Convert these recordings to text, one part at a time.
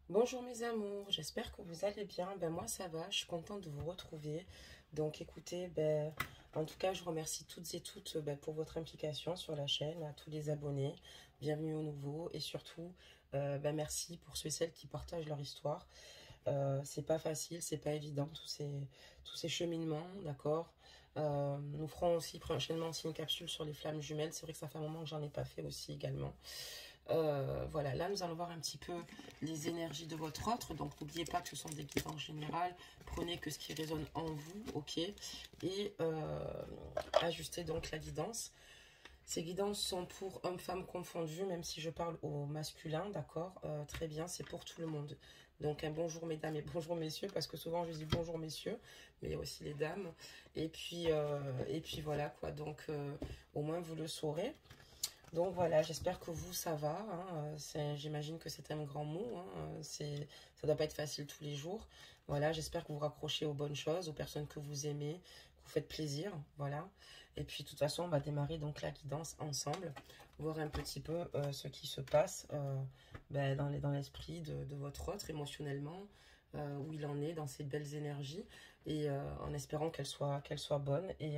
Bonjour mes amours, j'espère que vous allez bien. Ben moi ça va, je suis contente de vous retrouver. Donc écoutez, en tout cas je vous remercie toutes et toutes pour votre implication sur la chaîne, à tous les abonnés. Bienvenue aux nouveaux et surtout merci pour ceux et celles qui partagent leur histoire. C'est pas facile, c'est pas évident tous ces cheminements, d'accord. Nous ferons aussi prochainement aussi une capsule sur les flammes jumelles. C'est vrai que ça fait un moment que j'en ai pas fait aussi également. Voilà, là nous allons voir un petit peu les énergies de votre autre. Donc n'oubliez pas que ce sont des guidances générales. Prenez que ce qui résonne en vous, ok. Et ajustez donc la guidance. Ces guidances sont pour hommes-femmes confondus, même si je parle au masculin, d'accord. Très bien, c'est pour tout le monde. Donc un bonjour mesdames et bonjour messieurs, parce que souvent je dis bonjour messieurs, mais il y a aussi les dames. Et puis voilà quoi, donc au moins vous le saurez. Donc voilà, j'espère que vous, ça va. J'imagine que c'est un grand mot. Ça doit pas être facile tous les jours. Voilà, j'espère que vous vous raccrochez aux bonnes choses, aux personnes que vous aimez, que vous faites plaisir. Voilà. Et puis, de toute façon, on va démarrer donc la guidance ensemble, voir un petit peu ce qui se passe dans l'esprit de votre autre, émotionnellement, où il en est dans ces belles énergies, et en espérant qu'elles soient bonnes. Et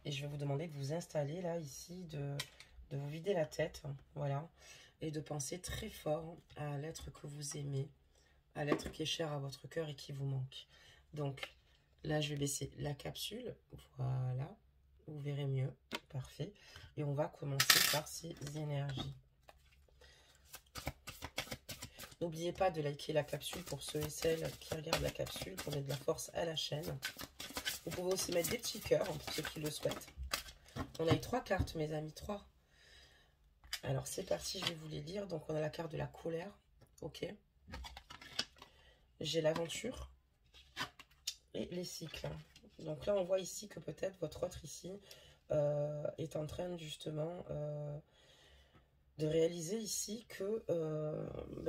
je vais vous demander de vous installer là, ici, de vous vider la tête, voilà, et de penser très fort à l'être que vous aimez, à l'être qui est cher à votre cœur et qui vous manque. Donc, là, je vais baisser la capsule, voilà, vous verrez mieux, parfait. Et on va commencer par ces énergies. N'oubliez pas de liker la capsule pour ceux et celles qui regardent la capsule, pour donner de la force à la chaîne. Vous pouvez aussi mettre des petits cœurs, pour ceux qui le souhaitent. On a eu 3 cartes, mes amis, 3. Alors, c'est parti, je vais vous les lire. Donc, on a la carte de la colère. Ok. J'ai l'aventure et les cycles. Donc là, on voit ici que peut-être votre autre ici est en train justement de réaliser ici que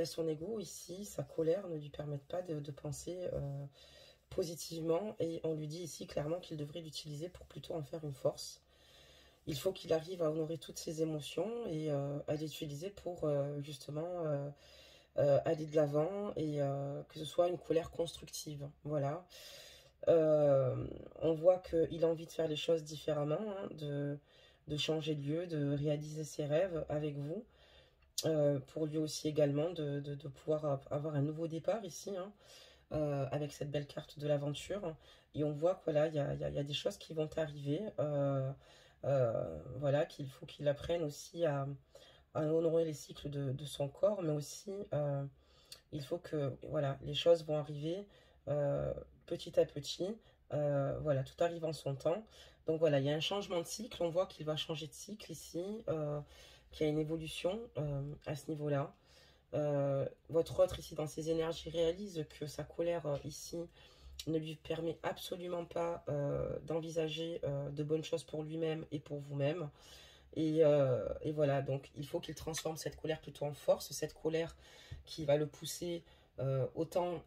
son ego ici, sa colère ne lui permettent pas de penser positivement. Et on lui dit ici clairement qu'il devrait l'utiliser pour plutôt en faire une force. Il faut qu'il arrive à honorer toutes ses émotions et à l'utiliser pour justement aller de l'avant et que ce soit une colère constructive. Voilà. On voit qu'il a envie de faire les choses différemment, hein, de changer de lieu, de réaliser ses rêves avec vous. Pour lui aussi également de pouvoir avoir un nouveau départ ici, hein, avec cette belle carte de l'aventure. Et on voit que voilà, il y a des choses qui vont arriver. Voilà, qu'il faut qu'il apprenne aussi à honorer les cycles de son corps, mais aussi il faut que voilà, les choses vont arriver petit à petit. Voilà, tout arrive en son temps. Donc voilà, il y a un changement de cycle. On voit qu'il va changer de cycle ici, qu'il y a une évolution à ce niveau-là. Votre autre ici dans ses énergies réalise que sa colère ici ne lui permet absolument pas d'envisager de bonnes choses pour lui-même et pour vous-même. Et voilà, donc il faut qu'il transforme cette colère plutôt en force, cette colère qui va le pousser autant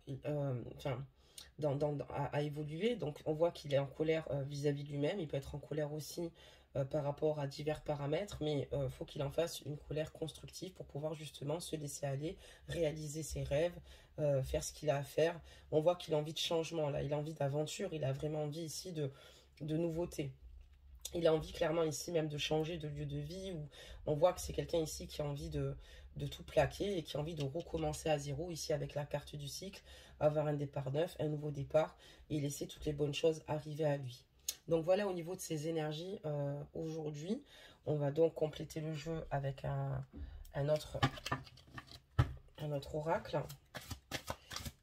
à évoluer. Donc on voit qu'il est en colère vis-à-vis de lui-même, il peut être en colère aussi par rapport à divers paramètres, mais il faut qu'il en fasse une colère constructive pour pouvoir justement se laisser aller, réaliser ses rêves, faire ce qu'il a à faire. On voit qu'il a envie de changement, là, il a envie d'aventure, il a vraiment envie ici de nouveauté. Il a envie clairement ici même de changer de lieu de vie, où on voit que c'est quelqu'un ici qui a envie de tout plaquer et qui a envie de recommencer à zéro ici avec la carte du cycle, avoir un départ neuf, un nouveau départ et laisser toutes les bonnes choses arriver à lui. Donc voilà au niveau de ses énergies aujourd'hui. On va donc compléter le jeu avec un autre oracle.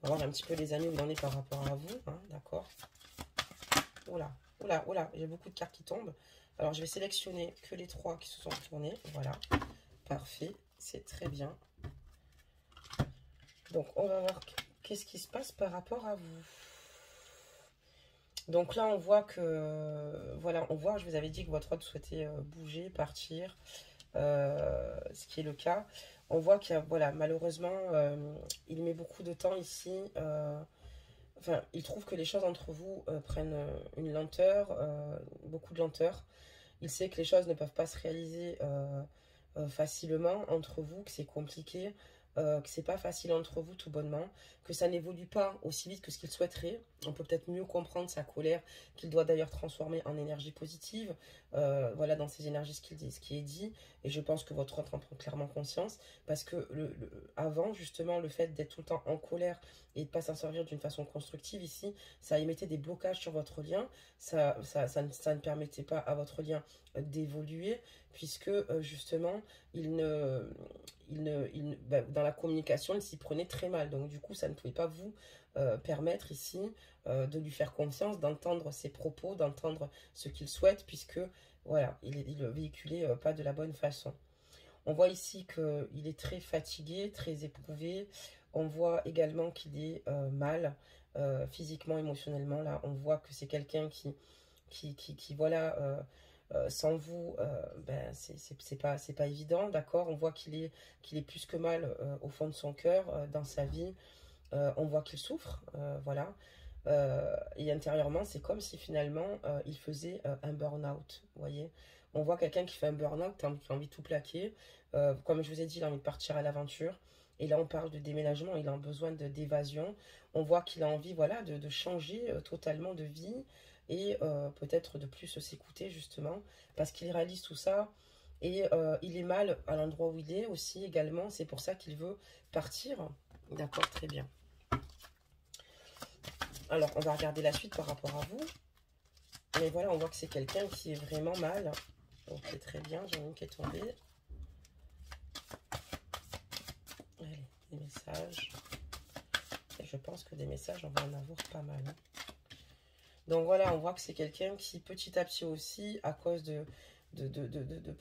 On va voir un petit peu les amis où il en est par rapport à vous, hein, d'accord. Oula, oula, oula, il y a beaucoup de cartes qui tombent. Alors, je vais sélectionner que les 3 qui se sont retournés. Voilà, parfait, c'est très bien. Donc, on va voir qu'est-ce qui se passe par rapport à vous. Donc là, on voit que, voilà, on voit, je vous avais dit que votre autre souhaitait bouger, partir, ce qui est le cas. On voit qu'il y a, voilà, malheureusement, il met beaucoup de temps ici. Enfin, il trouve que les choses entre vous prennent une lenteur, beaucoup de lenteur. Il sait que les choses ne peuvent pas se réaliser facilement entre vous, que c'est compliqué. que c'est pas facile entre vous tout bonnement, que ça n'évolue pas aussi vite que ce qu'il souhaiterait. On peut peut-être mieux comprendre sa colère, qu'il doit d'ailleurs transformer en énergie positive. Voilà, dans ces énergies, ce qui est dit. Et je pense que votre autre en prend clairement conscience. Parce que avant, justement, le fait d'être tout le temps en colère et de ne pas s'en servir d'une façon constructive ici, ça émettait des blocages sur votre lien. Ça ne permettait pas à votre lien d'évoluer, puisque justement, dans la communication, il s'y prenait très mal. Donc du coup, ça ne pouvait pas vous permettre ici de lui faire confiance, d'entendre ses propos, d'entendre ce qu'il souhaite, puisque voilà, il le véhiculait pas de la bonne façon. On voit ici qu'il est très fatigué, très éprouvé. On voit également qu'il est mal physiquement, émotionnellement. Là, on voit que c'est quelqu'un qui voilà, sans vous, ben, c'est pas évident, d'accord. On voit qu'il est plus que mal au fond de son cœur, dans sa vie. On voit qu'il souffre, voilà. Et intérieurement, c'est comme si finalement il faisait un burn-out, vous voyez. On voit quelqu'un qui fait un burn-out, qui a envie de tout plaquer. Comme je vous ai dit, il a envie de partir à l'aventure. Et là, on parle de déménagement, il a besoin d'évasion. On voit qu'il a envie, voilà, de changer totalement de vie et peut-être de plus s'écouter, justement, parce qu'il réalise tout ça. Et il est mal à l'endroit où il est aussi, également. C'est pour ça qu'il veut partir. D'accord, très bien. Alors, on va regarder la suite par rapport à vous. Mais voilà, on voit que c'est quelqu'un qui est vraiment mal. Ok, très bien, j'en ai une qui est tombée. Allez, des messages. Et je pense que des messages, on va en avoir pas mal. Hein. Donc voilà, on voit que c'est quelqu'un qui, petit à petit aussi, à cause de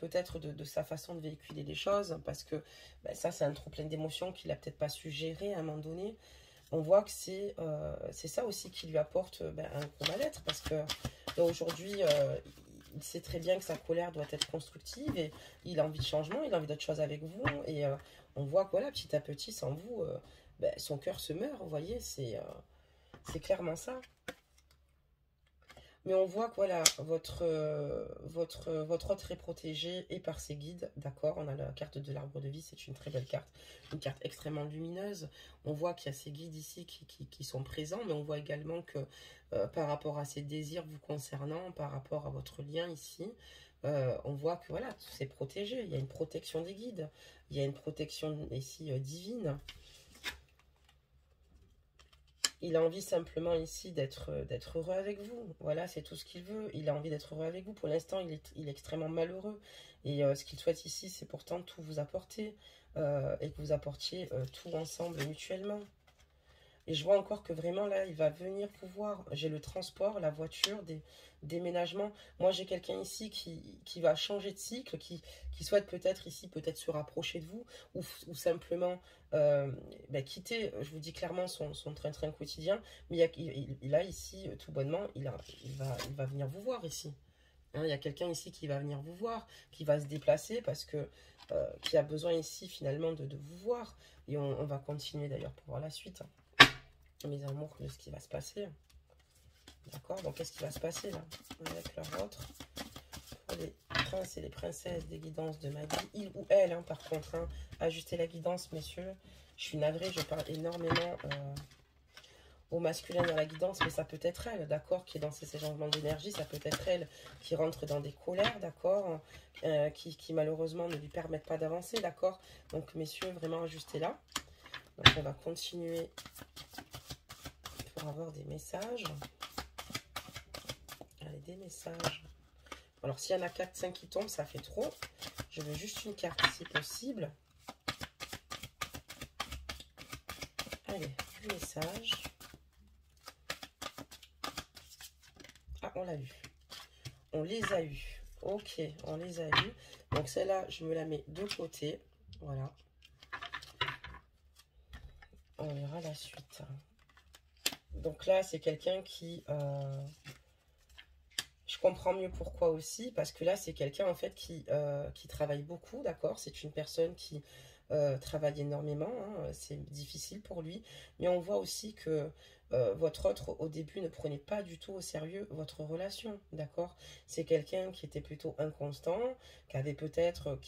peut-être de sa façon de véhiculer les choses, parce que ben, ça, c'est un trop plein d'émotions qu'il n'a peut-être pas su gérer à un moment donné. On voit que c'est ça aussi qui lui apporte ben, un gros mal-être, parce que aujourd'hui, il sait très bien que sa colère doit être constructive, et il a envie de changement, il a envie d'autre chose avec vous, et on voit que voilà, petit à petit, sans vous, ben, son cœur se meurt, vous voyez, c'est clairement ça. Mais on voit que voilà, votre autre est protégé et par ses guides, d'accord. On a la carte de l'arbre de vie, c'est une très belle carte, une carte extrêmement lumineuse. On voit qu'il y a ces guides ici qui sont présents, mais on voit également que par rapport à ses désirs vous concernant, par rapport à votre lien ici, on voit que voilà, c'est protégé. Il y a une protection des guides, il y a une protection ici divine. Il a envie simplement ici d'être heureux avec vous. Voilà, c'est tout ce qu'il veut. Il a envie d'être heureux avec vous. Pour l'instant, il est extrêmement malheureux. Et ce qu'il souhaite ici, c'est pourtant tout vous apporter. Et que vous apportiez tout ensemble mutuellement. Et je vois encore que vraiment là, il va venir pouvoir. J'ai le transport, la voiture, des déménagements. Moi, j'ai quelqu'un ici qui va changer de cycle, qui souhaite peut-être ici, peut-être se rapprocher de vous, ou simplement ben, quitter, je vous dis clairement, son train-train quotidien. Mais il a ici, tout bonnement, il va venir vous voir ici. Hein, il y a quelqu'un ici qui va venir vous voir, qui va se déplacer parce que qui a besoin ici finalement de vous voir. Et on va continuer d'ailleurs pour voir la suite. Hein. Mes amours, de ce qui va se passer. D'accord. Donc, qu'est-ce qui va se passer là avec leur autre pour les princes et les princesses des guidances de ma vie. Il ou elle, hein, par contre. Hein, ajustez la guidance, messieurs. Je suis navrée, je parle énormément au masculin dans la guidance, mais ça peut être elle, d'accord, qui est dans ces changements d'énergie. Ça peut être elle qui rentre dans des colères, d'accord, qui malheureusement ne lui permettent pas d'avancer, d'accord. Donc, messieurs, vraiment ajustez là. Donc, on va continuer pour avoir des messages. Allez, des messages. Alors, s'il y en a 4-5 qui tombent, ça fait trop. Je veux juste une carte si possible. Allez, du message. Ah, on l'a eu. On les a eus. Ok, on les a eus. Donc, celle-là, je me la mets de côté. Voilà. On verra la suite. Donc là, c'est quelqu'un qui... je comprends mieux pourquoi aussi, parce que là, c'est quelqu'un, en fait, qui travaille beaucoup, d'accord. C'est une personne qui travaille énormément, hein, c'est difficile pour lui. Mais on voit aussi que votre autre, au début, ne prenait pas du tout au sérieux votre relation, d'accord. C'est quelqu'un qui était plutôt inconstant, qui avait peut-être...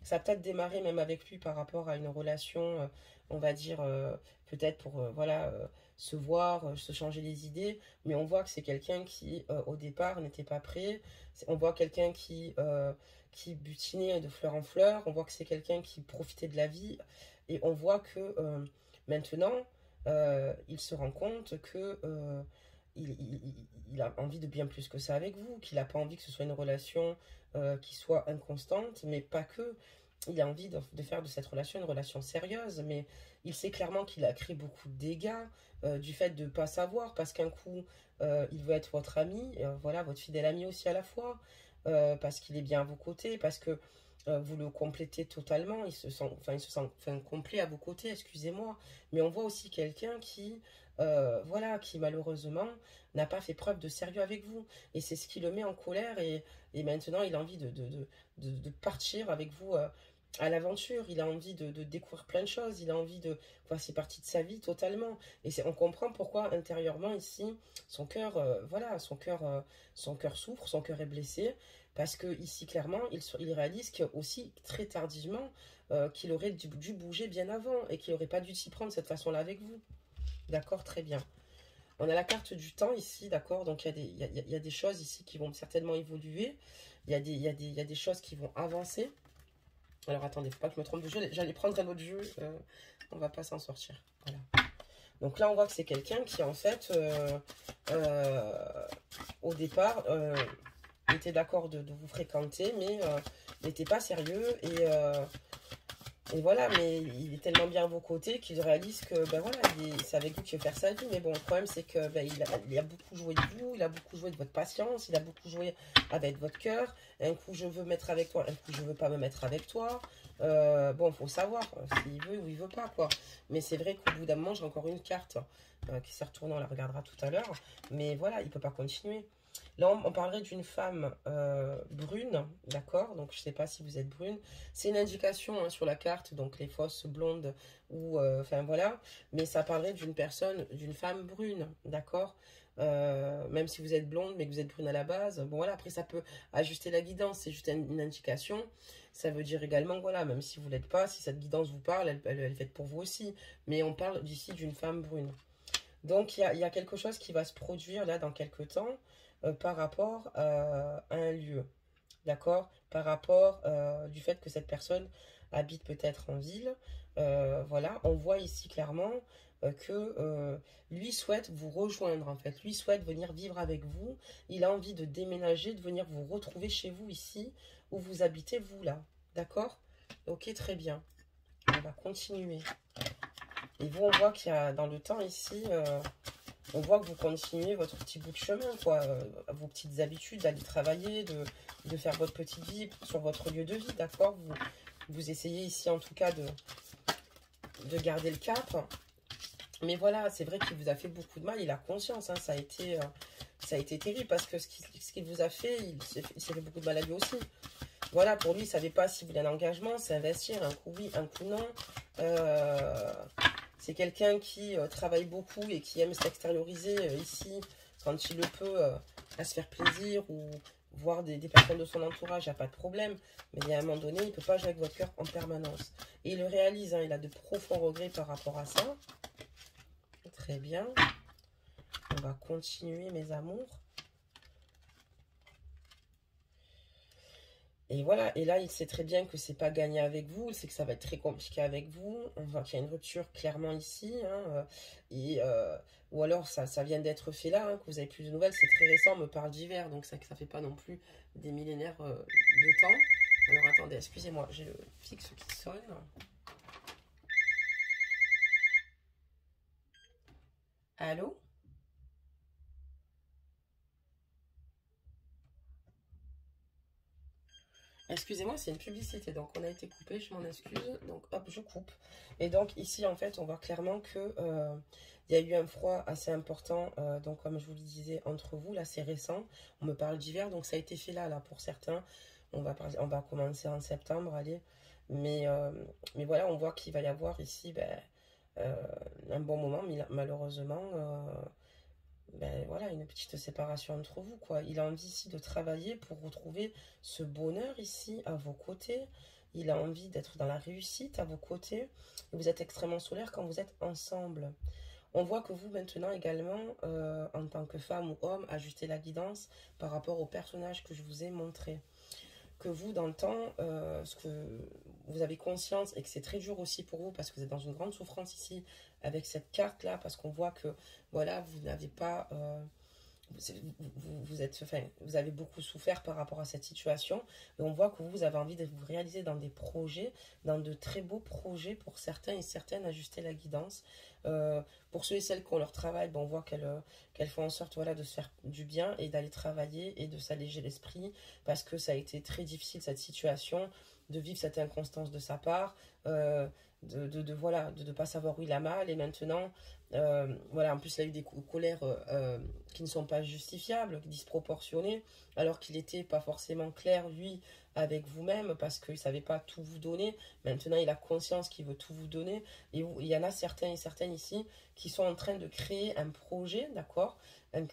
Ça a peut-être démarré même avec lui par rapport à une relation, on va dire, peut-être pour, voilà, se voir, se changer les idées. Mais on voit que c'est quelqu'un qui, au départ, n'était pas prêt. On voit quelqu'un qui butinait de fleur en fleur. On voit que c'est quelqu'un qui profitait de la vie. Et on voit que maintenant, il se rend compte que il a envie de bien plus que ça avec vous, qu'il n'a pas envie que ce soit une relation qui soit inconstante, mais pas que. Il a envie de faire de cette relation une relation sérieuse, mais il sait clairement qu'il a créé beaucoup de dégâts du fait de ne pas savoir, parce qu'un coup, il veut être votre ami, voilà, votre fidèle ami aussi à la fois, parce qu'il est bien à vos côtés, parce que vous le complétez totalement, il se sent enfin, complet à vos côtés, excusez-moi, mais on voit aussi quelqu'un qui, voilà, qui malheureusement n'a pas fait preuve de sérieux avec vous, et c'est ce qui le met en colère, et maintenant il a envie de partir avec vous à l'aventure, il a envie de découvrir plein de choses, il a envie de faire partie de sa vie totalement, et on comprend pourquoi intérieurement ici, son cœur, voilà, son cœur souffre, son cœur est blessé, parce que ici, clairement, il réalise que aussi très tardivement, qu'il aurait dû bouger bien avant et qu'il n'aurait pas dû s'y prendre de cette façon-là avec vous. D'accord, très bien. On a la carte du temps ici, d'accord. Donc il y a des choses ici qui vont certainement évoluer. Il y a des choses qui vont avancer. Alors attendez, faut pas que je me trompe de jeu. J'allais prendre un autre jeu. On va pas s'en sortir. Voilà. Donc là, on voit que c'est quelqu'un qui, en fait, au départ, était d'accord de vous fréquenter, mais n'était pas sérieux. Et voilà, mais il est tellement bien à vos côtés qu'il réalise que, ben voilà, c'est avec vous qu'il veut faire sa vie. Mais bon, le problème, c'est que ben, il a beaucoup joué de vous, il a beaucoup joué de votre patience, il a beaucoup joué avec votre cœur. Un coup, je veux mettre avec toi, un coup, je veux pas me mettre avec toi. Bon, faut savoir s'il veut ou il veut pas, quoi. Mais c'est vrai qu'au bout d'un moment, j'ai encore une carte qui s'est retournée, on la regardera tout à l'heure. Mais voilà, il peut pas continuer. Là, on parlerait d'une femme brune, d'accord? Donc, je ne sais pas si vous êtes brune. C'est une indication hein, sur la carte, donc les fausses blondes ou... Enfin, voilà. Mais ça parlerait d'une personne, d'une femme brune, d'accord? Même si vous êtes blonde, mais que vous êtes brune à la base. Bon, voilà, après, ça peut ajuster la guidance. C'est juste une indication. Ça veut dire également, voilà, même si vous ne l'êtes pas, si cette guidance vous parle, elle est faite pour vous aussi. Mais on parle d'ici d'une femme brune. Donc, il y a quelque chose qui va se produire là dans quelques temps par rapport à un lieu, d'accord? Par rapport du fait que cette personne habite peut-être en ville. Voilà, on voit ici clairement que lui souhaite vous rejoindre en fait. Lui souhaite venir vivre avec vous. Il a envie de déménager, de venir vous retrouver chez vous ici où vous habitez vous là. D'accord? Ok, très bien. On va continuer. Et vous, on voit qu'il y a dans le temps ici, on voit que vous continuez votre petit bout de chemin, quoi, vos petites habitudes, d'aller travailler, de faire votre petite vie sur votre lieu de vie, d'accord? Vous essayez ici, en tout cas, de garder le cap. Mais voilà, c'est vrai qu'il vous a fait beaucoup de mal, il a conscience, hein, ça a été terrible, parce que ce qu'il vous a fait, il s'est fait beaucoup de mal à lui aussi. Voilà, pour lui, il ne savait pas s'il voulait un engagement, c'est investir, un coup oui, un coup non. C'est quelqu'un qui travaille beaucoup et qui aime s'extérioriser ici, quand il le peut, à se faire plaisir ou voir des personnes de son entourage, il n'y a pas de problème. Mais il y a un moment donné, il ne peut pas jouer avec votre cœur en permanence. Et il le réalise, hein, il a de profonds regrets par rapport à ça. Très bien. On va continuer, mes amours. Et voilà, et là, il sait très bien que c'est pas gagné avec vous, il sait que ça va être très compliqué avec vous. On voit qu'il y a une rupture clairement ici, hein, ou alors ça vient d'être fait là, hein, que vous avez plus de nouvelles, c'est très récent, on me parle d'hiver, donc ça fait pas non plus des millénaires de temps. Alors attendez, excusez-moi, j'ai le fixe qui sonne. Allô? Excusez-moi, c'est une publicité, donc on a été coupé, je m'en excuse. Donc hop, je coupe. Et donc ici, en fait, on voit clairement que il y a eu un froid assez important, donc comme je vous le disais, entre vous, là c'est récent. On me parle d'hiver, donc ça a été fait là pour certains. On va commencer en septembre, allez. Mais voilà, on voit qu'il va y avoir ici ben, un bon moment, mais malheureusement, ben voilà, une petite séparation entre vous, quoi. Il a envie ici de travailler pour retrouver ce bonheur ici à vos côtés, il a envie d'être dans la réussite à vos côtés. Et vous êtes extrêmement solaire quand vous êtes ensemble. On voit que vous, maintenant, également, en tant que femme ou homme, ajustez la guidance par rapport au personnage que je vous ai montré. Que vous, dans le temps, ce que vous avez conscience, et que c'est très dur aussi pour vous, parce que vous êtes dans une grande souffrance ici, avec cette carte-là, parce qu'on voit que, voilà, vous n'avez pas... vous avez beaucoup souffert par rapport à cette situation, et on voit que vous avez envie de vous réaliser dans des projets, dans de très beaux projets pour certains et certaines, ajuster la guidance. Pour ceux et celles qui ont leur travail, on voit qu'elles font en sorte, voilà, de se faire du bien et d'aller travailler et de s'alléger l'esprit, parce que ça a été très difficile cette situation, de vivre cette inconstance de sa part, voilà, de ne pas savoir où il a mal, et maintenant, voilà, en plus il a eu des colères qui ne sont pas justifiables, disproportionnées, alors qu'il n'était pas forcément clair, lui, avec vous-même, parce qu'il ne savait pas tout vous donner. Maintenant, il a conscience qu'il veut tout vous donner, et il y en a certains et certaines ici qui sont en train de créer un projet, d'accord?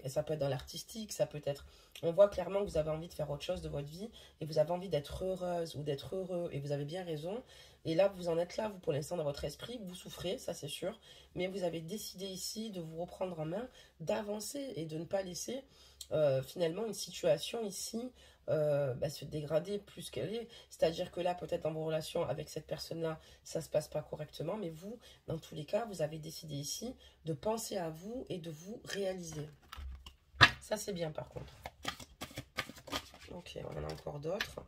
Ça peut être dans l'artistique, ça peut être... On voit clairement que vous avez envie de faire autre chose de votre vie, et vous avez envie d'être heureuse ou d'être heureux, et vous avez bien raison. Et là, vous en êtes là, vous, pour l'instant, dans votre esprit, vous souffrez, ça c'est sûr, mais vous avez décidé ici de vous reprendre en main, d'avancer et de ne pas laisser finalement une situation ici se dégrader plus qu'elle est. C'est-à-dire que là, peut-être dans vos relations avec cette personne-là, ça ne se passe pas correctement, mais vous, dans tous les cas, vous avez décidé ici de penser à vous et de vous réaliser. Ça, c'est bien par contre. Ok, on en a encore d'autres.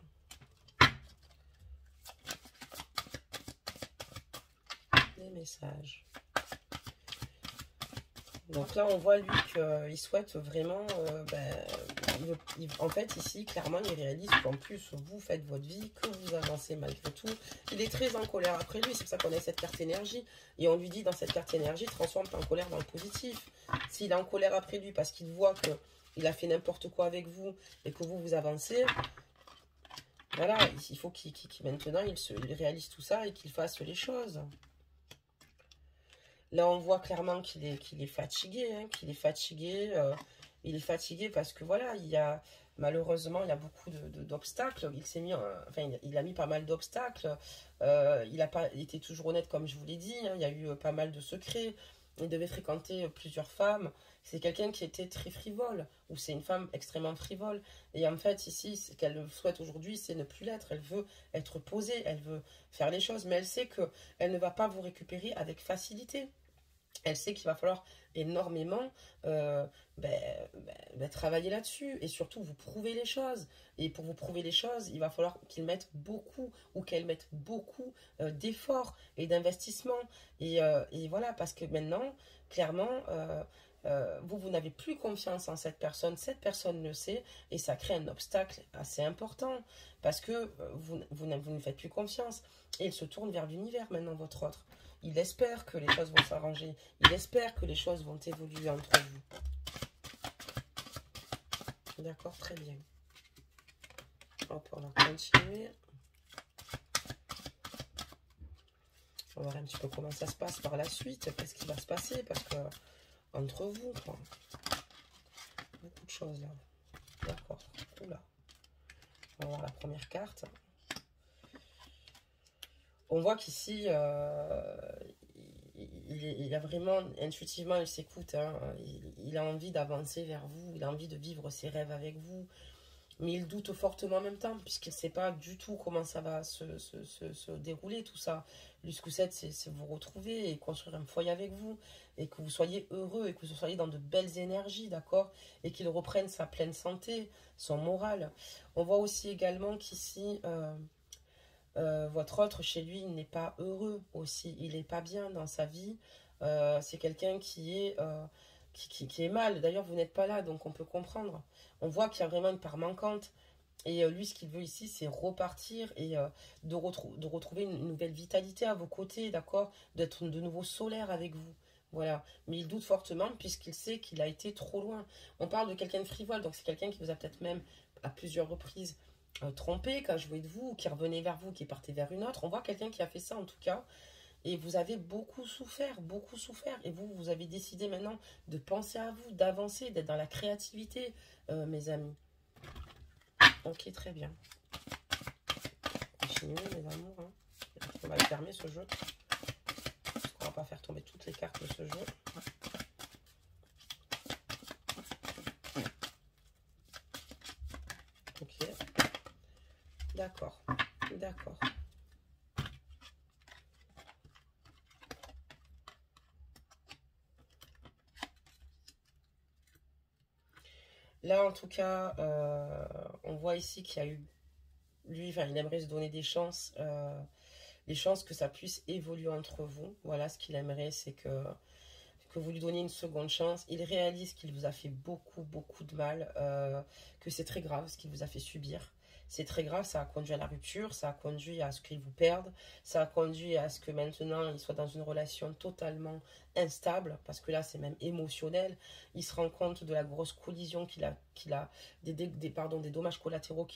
Les messages. Donc là, on voit lui qu'il souhaite vraiment... en fait, ici, clairement, il réalise qu'en plus, vous faites votre vie, que vous avancez malgré tout. Il est très en colère après lui, c'est pour ça qu'on a cette carte énergie. Et on lui dit, dans cette carte énergie, transforme ta colère dans le positif. S'il est en colère après lui parce qu'il voit qu'il a fait n'importe quoi avec vous et que vous avancez... Voilà, il faut qu'il maintenant, il réalise tout ça et qu'il fasse les choses. Là, on voit clairement qu'il est fatigué, hein, qu'il est fatigué. Il est fatigué parce que, voilà, malheureusement, il y a beaucoup d'obstacles. Il s'est mis, il a mis pas mal d'obstacles. Il n'a pas été toujours honnête, comme je vous l'ai dit. Hein, il y a eu pas mal de secrets. Il devait fréquenter plusieurs femmes. C'est quelqu'un qui était très frivole, ou c'est une femme extrêmement frivole. Et en fait, ici, ce qu'elle souhaite aujourd'hui, c'est ne plus l'être. Elle veut être posée, elle veut faire les choses, mais elle sait qu'elle ne va pas vous récupérer avec facilité. Elle sait qu'il va falloir énormément travailler là-dessus et surtout vous prouver les choses. Et pour vous prouver les choses, il va falloir qu'il mette beaucoup ou qu'elle mette beaucoup d'efforts et d'investissements. Et voilà, parce que maintenant, clairement, vous n'avez plus confiance en cette personne le sait et ça crée un obstacle assez important parce que vous ne faites plus confiance. Et il se tourne vers l'univers maintenant, votre autre. Il espère que les choses vont s'arranger. Il espère que les choses vont évoluer entre vous. D'accord, très bien. Hop, on va continuer. On va voir un petit peu comment ça se passe par la suite. Qu'est-ce qui va se passer? Parce que, entre vous, quoi. Beaucoup de choses, là. D'accord. Oula. On va voir la première carte. On voit qu'ici, il a vraiment, intuitivement, il s'écoute. Hein, il a envie d'avancer vers vous. Il a envie de vivre ses rêves avec vous. Mais il doute fortement en même temps, puisqu'il ne sait pas du tout comment ça va se dérouler, tout ça. Lui, ce que c'est vous retrouver et construire un foyer avec vous. Et que vous soyez heureux et que vous soyez dans de belles énergies, d'accord? Et qu'il reprenne sa pleine santé, son moral. On voit aussi également qu'ici... votre autre, chez lui, il n'est pas heureux aussi. Il n'est pas bien dans sa vie. C'est quelqu'un qui est mal. D'ailleurs, vous n'êtes pas là, donc on peut comprendre. On voit qu'il y a vraiment une part manquante. Et lui, ce qu'il veut ici, c'est repartir et de retrouver une nouvelle vitalité à vos côtés, d'accord? D'être de nouveau solaire avec vous. Voilà. Mais il doute fortement puisqu'il sait qu'il a été trop loin. On parle de quelqu'un de frivole, donc c'est quelqu'un qui vous a peut-être même à plusieurs reprises trompé, qui a joué de vous, qui revenait vers vous, qui partait vers une autre. On voit quelqu'un qui a fait ça en tout cas. Et vous avez beaucoup souffert, beaucoup souffert. Et vous avez décidé maintenant de penser à vous, d'avancer, d'être dans la créativité, mes amis. Ok, très bien. continuer, mes amours. Hein. On va le fermer, ce jeu. Parce qu'on va pas faire tomber toutes les cartes de ce jeu. Ok. D'accord. D'accord. Là, en tout cas, on voit ici qu'il y a eu... Lui, enfin, il aimerait se donner des chances que ça puisse évoluer entre vous. Voilà, ce qu'il aimerait, c'est que vous lui donniez une seconde chance. Il réalise qu'il vous a fait beaucoup, beaucoup de mal, que c'est très grave ce qu'il vous a fait subir. C'est très grave, ça a conduit à la rupture, ça a conduit à ce qu'il vous perde, ça a conduit à ce que maintenant il soit dans une relation totalement instable, parce que là c'est même émotionnel. Il se rend compte de la grosse collision qu'il a des dommages collatéraux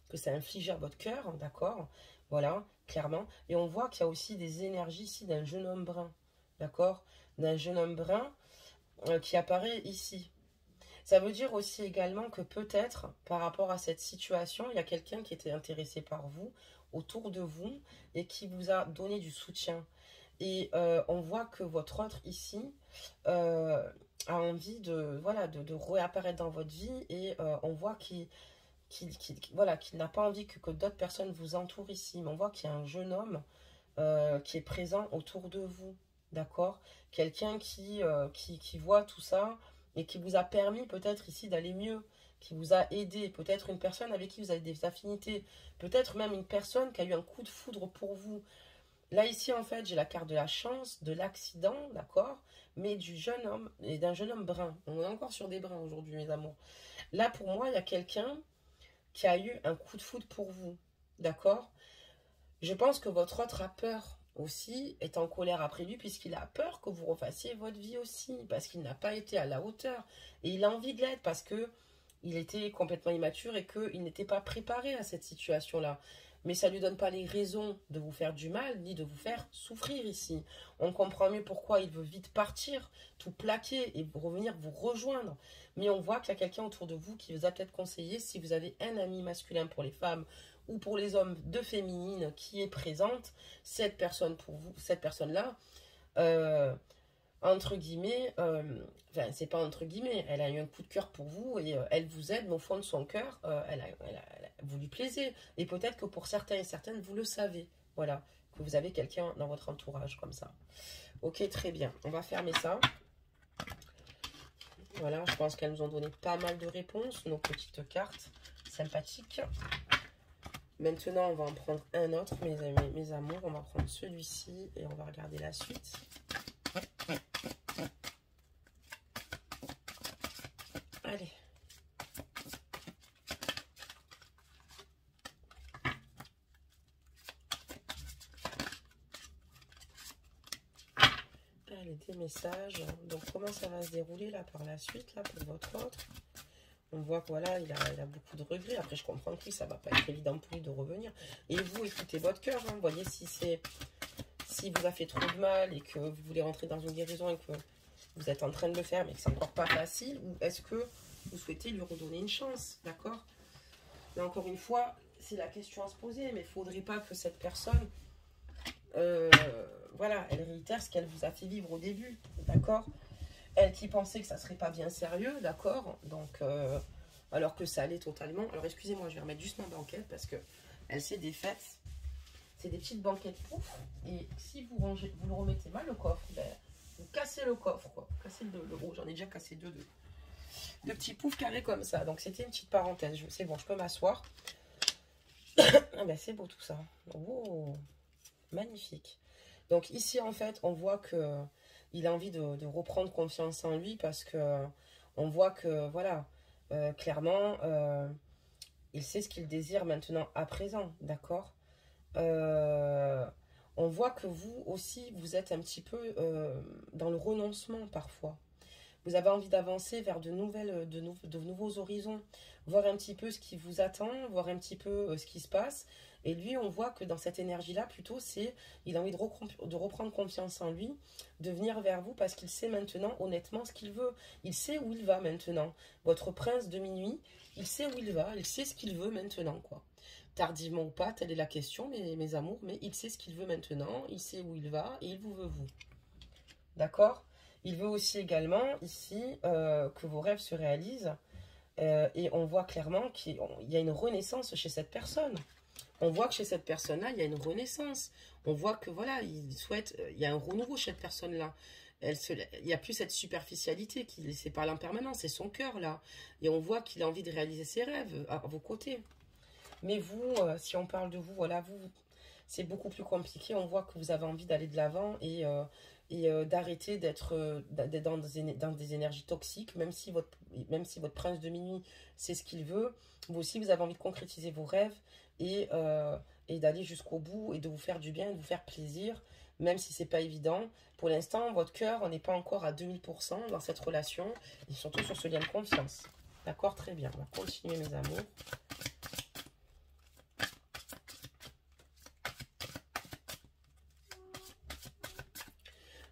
que ça a infligé à votre cœur, d'accord? Voilà, clairement. Et on voit qu'il y a aussi des énergies ici d'un jeune homme brun, d'accord? D'un jeune homme brun qui apparaît ici. Ça veut dire aussi également que peut-être, par rapport à cette situation, il y a quelqu'un qui était intéressé par vous, autour de vous, et qui vous a donné du soutien. Et on voit que votre autre ici a envie de réapparaître dans votre vie, et on voit qu'il n'a pas envie que d'autres personnes vous entourent ici. Mais on voit qu'il y a un jeune homme qui est présent autour de vous, d'accord? Quelqu'un qui voit tout ça et qui vous a permis peut-être ici d'aller mieux, qui vous a aidé, peut-être une personne avec qui vous avez des affinités, peut-être même une personne qui a eu un coup de foudre pour vous. Là, ici, en fait, j'ai la carte de la chance, de l'accident, d'accord? Mais du jeune homme, et d'un jeune homme brun. On est encore sur des bruns aujourd'hui, mes amours. Là, pour moi, il y a quelqu'un qui a eu un coup de foudre pour vous, d'accord? Je pense que votre autre a peur aussi, est en colère après lui, puisqu'il a peur que vous refassiez votre vie aussi, parce qu'il n'a pas été à la hauteur. Et il a envie de l'être, parce que il était complètement immature et qu'il n'était pas préparé à cette situation-là. Mais ça ne lui donne pas les raisons de vous faire du mal, ni de vous faire souffrir ici. On comprend mieux pourquoi il veut vite partir, tout plaquer et revenir vous rejoindre. Mais on voit qu'il y a quelqu'un autour de vous qui vous a peut-être conseillé, si vous avez un ami masculin pour les femmes, ou pour les hommes de féminine qui est présente, cette personne pour vous, cette personne-là, entre guillemets, enfin c'est pas entre guillemets, elle a eu un coup de cœur pour vous et elle vous aide, mais au fond de son cœur, vous lui plaisez. Et peut-être que pour certains et certaines, vous le savez, voilà, que vous avez quelqu'un dans votre entourage comme ça. Ok, très bien, on va fermer ça. Voilà, je pense qu'elles nous ont donné pas mal de réponses, nos petites cartes sympathiques. Maintenant, on va en prendre un autre, mes amours. On va prendre celui-ci et on va regarder la suite. Allez. Allez, des messages. Donc, comment ça va se dérouler là par la suite, là, pour votre autre? On voit que voilà, il a beaucoup de regrets. Après, je comprends que oui, ça va pas être évident pour lui de revenir. Et vous, écoutez votre cœur. Hein. Voyez si vous a fait trop de mal et que vous voulez rentrer dans une guérison et que vous êtes en train de le faire, mais que c'est encore pas facile. Ou est-ce que vous souhaitez lui redonner une chance, d'accord? Mais encore une fois, c'est la question à se poser. Mais il ne faudrait pas que cette personne, voilà, elle réitère ce qu'elle vous a fait vivre au début, d'accord? Elle qui pensait que ça serait pas bien sérieux, d'accord? Donc, alors que ça allait totalement. Alors, excusez-moi, je vais remettre juste ma banquette parce que elle s'est défaite. C'est des petites banquettes pouf. Et si vous le remettez mal, le coffre, ben, vous cassez le coffre, quoi. Vous cassez le gros. J'en ai déjà cassé deux petits poufs carrés comme ça. Donc, c'était une petite parenthèse. C'est bon, je peux m'asseoir. Ah ben, c'est beau tout ça. Oh, magnifique. Donc, ici, en fait, on voit que il a envie de reprendre confiance en lui parce que on voit que, voilà, clairement, il sait ce qu'il désire maintenant à présent, d'accord? On voit que vous aussi, vous êtes un petit peu dans le renoncement parfois. Vous avez envie d'avancer vers de nouveaux horizons, voir un petit peu ce qui vous attend, voir un petit peu ce qui se passe. Et lui, on voit que dans cette énergie-là, plutôt, il a envie de reprendre confiance en lui, de venir vers vous parce qu'il sait maintenant, honnêtement, ce qu'il veut. Il sait où il va maintenant. Votre prince de minuit, il sait où il va, il sait ce qu'il veut maintenant, quoi. Tardivement ou pas, telle est la question, mes amours, mais il sait ce qu'il veut maintenant, il sait où il va et il vous veut vous. D'accord? Il veut aussi également ici que vos rêves se réalisent et on voit clairement qu'il y a une renaissance chez cette personne. On voit que chez cette personne-là, il y a une renaissance. On voit que voilà, il souhaite, il y a un renouveau chez cette personne-là. Il n'y a plus cette superficialité qui ne laissait pas l'impermanence, c'est son cœur là. Et on voit qu'il a envie de réaliser ses rêves à vos côtés. Mais vous, si on parle de vous, voilà, vous, c'est beaucoup plus compliqué. On voit que vous avez envie d'aller de l'avant et d'arrêter d'être dans des énergies toxiques, même si votre prince de minuit sait ce qu'il veut. Vous aussi, vous avez envie de concrétiser vos rêves et d'aller jusqu'au bout et de vous faire du bien, et de vous faire plaisir, même si c'est pas évident. Pour l'instant, votre cœur n'est pas encore à 2000% dans cette relation et surtout sur ce lien de confiance. D'accord, très bien. On va continuer, mes amours.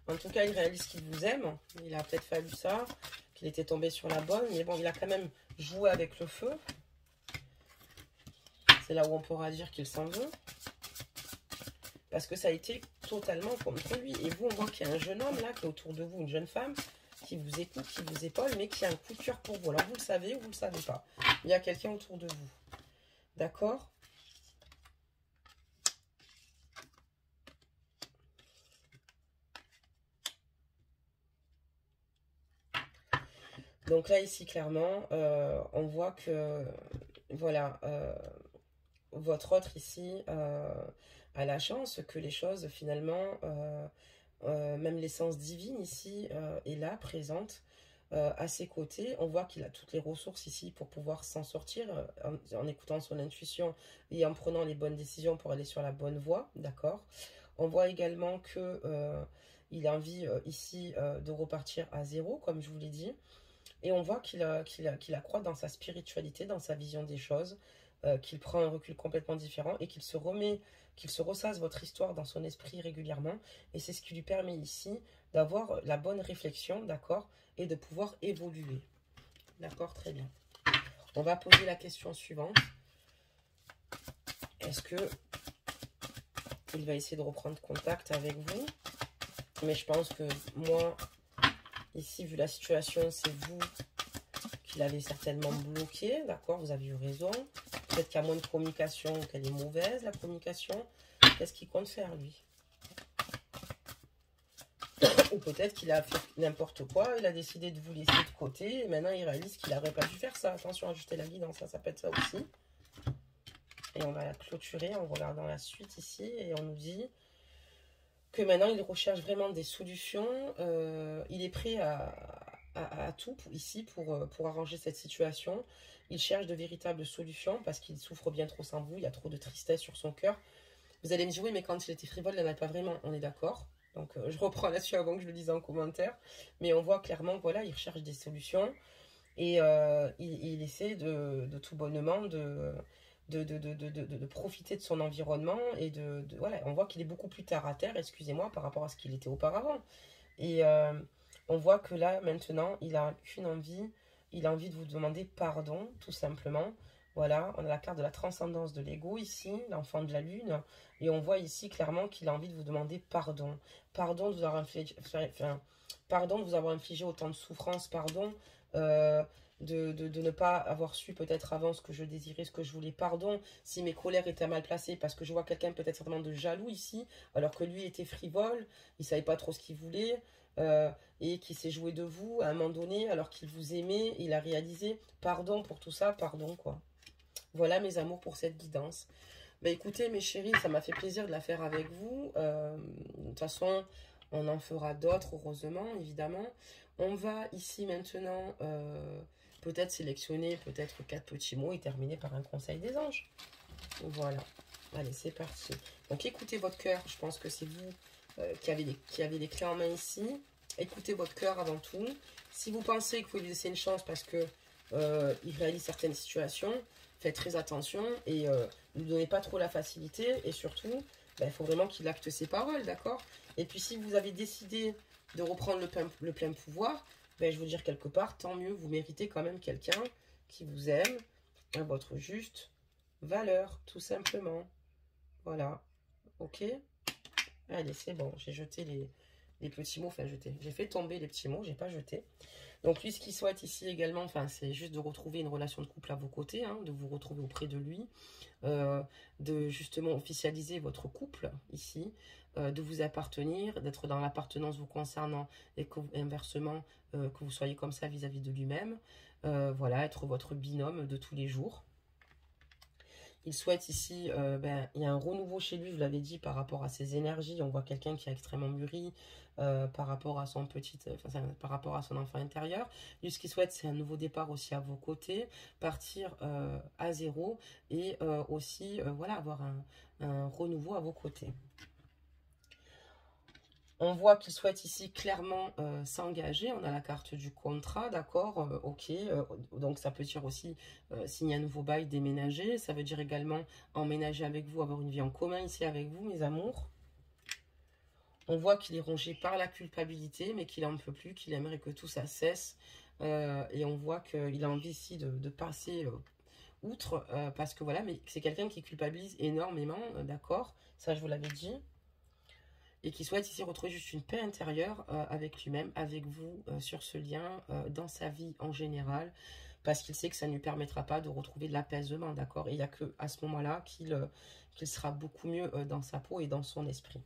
En tout cas, il réalise qu'il vous aime. Il a peut-être fallu ça, qu'il était tombé sur la bonne. Mais bon, il a quand même joué avec le feu. C'est là où on pourra dire qu'il s'en veut. Parce que ça a été totalement contre lui. Et vous, on voit qu'il y a un jeune homme là, qui est autour de vous, une jeune femme, qui vous écoute, qui vous épaule, mais qui a un coup de cœur pour vous. Alors, vous le savez ou vous ne le savez pas. Il y a quelqu'un autour de vous. D'accord ? Donc là, ici, clairement, on voit que, voilà, votre autre ici a la chance que les choses, finalement, même l'essence divine ici est là, présente à ses côtés. On voit qu'il a toutes les ressources ici pour pouvoir s'en sortir en écoutant son intuition et en prenant les bonnes décisions pour aller sur la bonne voie, d'accord? On voit également que il a envie ici de repartir à zéro, comme je vous l'ai dit. Et on voit qu'il accroît dans sa spiritualité, dans sa vision des choses, qu'il prend un recul complètement différent et qu'il se ressasse votre histoire dans son esprit régulièrement. Et c'est ce qui lui permet ici d'avoir la bonne réflexion, d'accord, et de pouvoir évoluer. D'accord, très bien. On va poser la question suivante. Est-ce que il va essayer de reprendre contact avec vous? Mais je pense que moi, ici, vu la situation, c'est vous qui l'avez certainement bloqué, d'accord? Vous avez eu raison. Peut-être qu'il y a moins de communication, qu'elle est mauvaise, la communication. Qu'est-ce qu'il compte faire, lui? Ou peut-être qu'il a fait n'importe quoi, il a décidé de vous laisser de côté, et maintenant il réalise qu'il n'aurait pas dû faire ça. Attention, ajuster la guidance, ça peut être ça aussi. Et on va la clôturer en regardant la suite ici, et on nous dit que maintenant il recherche vraiment des solutions. Il est prêt à tout ici pour arranger cette situation. Il cherche de véritables solutions parce qu'il souffre bien trop sans vous. Il y a trop de tristesse sur son cœur. Vous allez me dire, oui, mais quand il était frivole, il n'en a pas vraiment. On est d'accord. Donc, je reprends là-dessus avant que je le dise en commentaire. Mais on voit clairement, voilà, il recherche des solutions. Et il essaie de tout bonnement de profiter de son environnement. Et voilà, on voit qu'il est beaucoup plus terre à terre, excusez-moi, par rapport à ce qu'il était auparavant. Et on voit que là, maintenant, il a qu'une envie. Il a envie de vous demander pardon, tout simplement. Voilà, on a la carte de la transcendance de l'ego ici, l'enfant de la lune. Et on voit ici clairement qu'il a envie de vous demander pardon. Pardon de vous avoir infligé, pardon de vous avoir infligé autant de souffrance. Pardon de ne pas avoir su peut-être avant ce que je désirais, ce que je voulais. Pardon si mes colères étaient mal placées. Parce que je vois quelqu'un peut-être certainement de jaloux ici. Alors que lui était frivole. Il ne savait pas trop ce qu'il voulait. Et qui s'est joué de vous à un moment donné alors qu'il vous aimait, il a réalisé. Pardon pour tout ça, pardon quoi. Voilà mes amours pour cette guidance. Bah écoutez mes chéris, ça m'a fait plaisir de la faire avec vous. De toute façon, on en fera d'autres, heureusement, évidemment. On va ici maintenant peut-être sélectionner peut-être 4 petits mots et terminer par un conseil des anges. Voilà. Allez, c'est parti. Donc écoutez votre cœur, je pense que c'est vous qui avez les clés en main ici. Écoutez votre cœur avant tout. Si vous pensez que vous pouvez lui laisser une chance parce que il réalise certaines situations, faites très attention et ne lui donnez pas trop la facilité. Et surtout, il faut vraiment qu'il acte ses paroles, d'accord? Et puis si vous avez décidé de reprendre le plein pouvoir, je veux dire quelque part, tant mieux, vous méritez quand même quelqu'un qui vous aime à votre juste valeur, tout simplement. Voilà, ok. Allez, c'est bon, j'ai jeté les petits mots, enfin jeté. J'ai fait tomber les petits mots, j'ai pas jeté. Donc lui, ce qu'il souhaite ici également, enfin, c'est juste de retrouver une relation de couple à vos côtés, hein, de vous retrouver auprès de lui, de justement officialiser votre couple ici, de vous appartenir, d'être dans l'appartenance vous concernant et que, inversement, que vous soyez comme ça vis-à-vis de lui-même. Voilà, être votre binôme de tous les jours. Il souhaite ici, il y a un renouveau chez lui, je vous l'avais dit, par rapport à ses énergies. On voit quelqu'un qui est extrêmement mûri par rapport à son par rapport à son enfant intérieur. Lui, ce qu'il souhaite, c'est un nouveau départ aussi à vos côtés, partir à zéro et aussi, voilà, avoir un renouveau à vos côtés. On voit qu'il souhaite ici clairement s'engager. On a la carte du contrat, d'accord, ok. Donc ça peut dire aussi signer un nouveau bail, déménager. Ça veut dire également emménager avec vous, avoir une vie en commun ici avec vous, mes amours. On voit qu'il est rongé par la culpabilité, mais qu'il n'en peut plus, qu'il aimerait que tout ça cesse. Et on voit qu'il a envie ici de passer outre, parce que voilà, mais c'est quelqu'un qui culpabilise énormément, d'accord. Ça, je vous l'avais dit. Et qui souhaite ici retrouver juste une paix intérieure avec lui-même, avec vous, sur ce lien, dans sa vie en général, parce qu'il sait que ça ne lui permettra pas de retrouver de l'apaisement, d'accord? Et il n'y a qu'à ce moment-là qu'il sera beaucoup mieux dans sa peau et dans son esprit.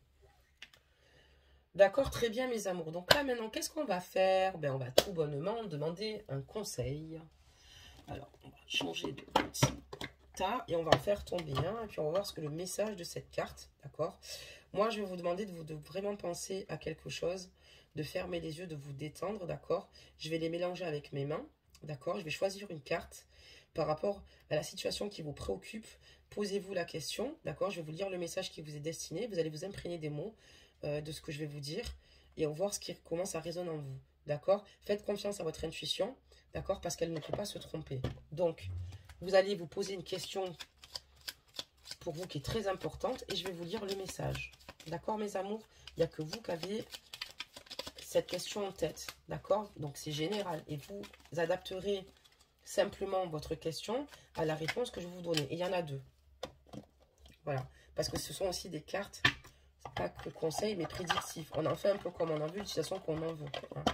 D'accord, très bien mes amours. Donc là maintenant, qu'est-ce qu'on va faire? Ben, on va tout bonnement demander un conseil. Alors, on va changer de petit tas et on va en faire tomber un. Et puis on va voir ce que le message de cette carte, d'accord? Moi, je vais vous demander de vraiment penser à quelque chose, de fermer les yeux, de vous détendre, d'accord? Je vais les mélanger avec mes mains, d'accord? Je vais choisir une carte par rapport à la situation qui vous préoccupe. Posez-vous la question, d'accord? Je vais vous lire le message qui vous est destiné. Vous allez vous imprégner des mots de ce que je vais vous dire et on va voir comment ça résonne en vous, d'accord? Faites confiance à votre intuition, d'accord? Parce qu'elle ne peut pas se tromper. Donc, vous allez vous poser une question pour vous qui est très importante et je vais vous lire le message. D'accord, mes amours? Il n'y a que vous qui avez cette question en tête. D'accord? Donc, c'est général. Et vous adapterez simplement votre question à la réponse que je vais vous donner. Et il y en a deux. Voilà. Parce que ce sont aussi des cartes, pas que conseils, mais prédictifs. On en fait un peu comme on en veut, l'utilisation qu'on en veut. Hein.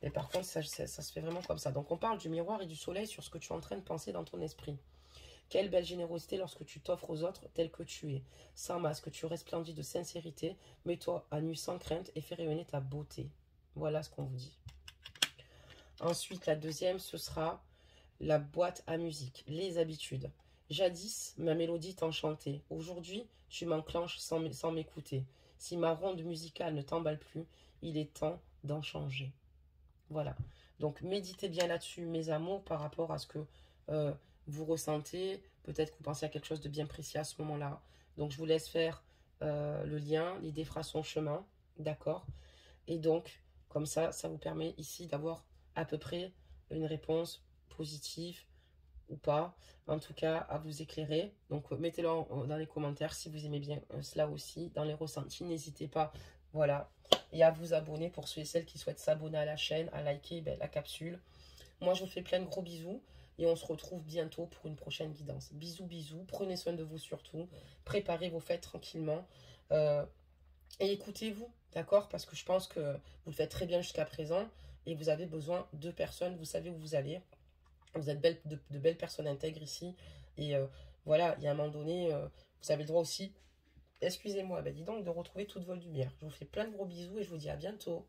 Mais par contre, ça se fait vraiment comme ça. Donc, on parle du miroir et du soleil sur ce que tu es en train de penser dans ton esprit. Quelle belle générosité lorsque tu t'offres aux autres tel que tu es. Sans masque, tu resplendis de sincérité. Mets-toi à nu sans crainte et fais rayonner ta beauté. Voilà ce qu'on vous dit. Ensuite, la deuxième, ce sera la boîte à musique, les habitudes. Jadis, ma mélodie t'enchantait. Aujourd'hui, tu m'enclenches sans m'écouter. Si ma ronde musicale ne t'emballe plus, il est temps d'en changer. Voilà. Donc, méditez bien là-dessus, mes amours, par rapport à ce que vous ressentez. Peut-être que vous pensez à quelque chose de bien précis à ce moment-là. Donc, je vous laisse faire le lien. L'idée fera son chemin. D'accord? Et donc, comme ça vous permet ici d'avoir à peu près une réponse positive ou pas. En tout cas, à vous éclairer. Donc, mettez-le dans les commentaires si vous aimez bien cela aussi. Dans les ressentis, n'hésitez pas. Voilà. Et à vous abonner pour ceux et celles qui souhaitent s'abonner à la chaîne, à liker la capsule. Moi, je vous fais plein de gros bisous. Et on se retrouve bientôt pour une prochaine guidance. Bisous, bisous. Prenez soin de vous surtout. Préparez vos fêtes tranquillement. Et écoutez-vous, d'accord? Parce que je pense que vous le faites très bien jusqu'à présent. Et vous avez besoin de personnes. Vous savez où vous allez. Vous êtes de belles personnes intègres ici. Et voilà, il y a un moment donné, vous avez le droit aussi, excusez-moi, dis donc, de retrouver toute votre lumière. Je vous fais plein de gros bisous et je vous dis à bientôt.